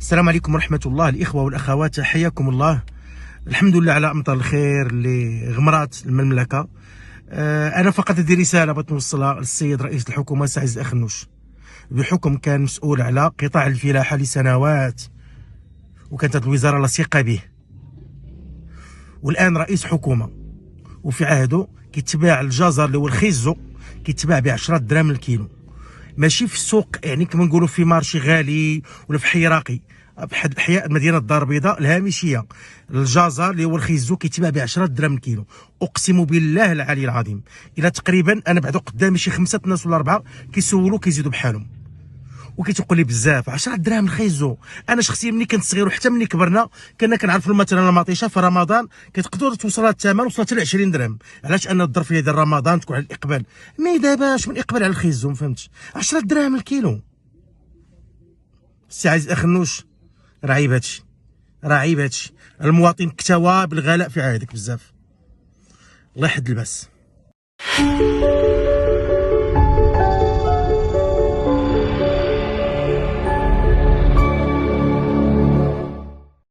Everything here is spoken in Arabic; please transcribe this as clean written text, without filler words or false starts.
السلام عليكم ورحمة الله الإخوة والأخوات، حياكم الله. الحمد لله على أمطار الخير اللي غمرات المملكة. أنا فقط عندي رسالة بغيت نوصلها للسيد رئيس الحكومة سي عزيز أخنوش، بحكم كان مسؤول على قطاع الفلاحة لسنوات، وكانت هذه الوزارة لصيقة به، والآن رئيس حكومة، وفي عهده كيتباع الجزر اللي هو الخيزو كيتباع ب 10 دراهم الكيلو، ماشي في السوق يعني كما نقولوا في مارشي غالي ولا في حي راقي. بحد احياء مدينه الدار البيضاء الهامشيه الجزر اللي هو الخيزو كيتباع ب 10 دراهم الكيلو. اقسم بالله العلي العظيم الى تقريبا انا بعد قدامي شي 5 ناس ولا 4 كيسولوا كيزيدوا بحالهم، وكيتقول لي بزاف 10 دراهم الخيزو. انا شخصيا ملي كنت صغير وحتى ملي كبرنا كنا كنعرفوا مثلا المطيشه في رمضان كتقدر توصل الثمن وصلت ل 20 درهم. علاش؟ ان الظرفيه ديال رمضان تكون على الاقبال، مي داباش من اقبال على الخيزو، ما فهمتش 10 دراهم الكيلو. السي عزيز اخنوش راه عيب هادشي، راه عيب هادشي. المواطن اكتوى بالغلاء في عهدك بزاف، الله يحد الباس.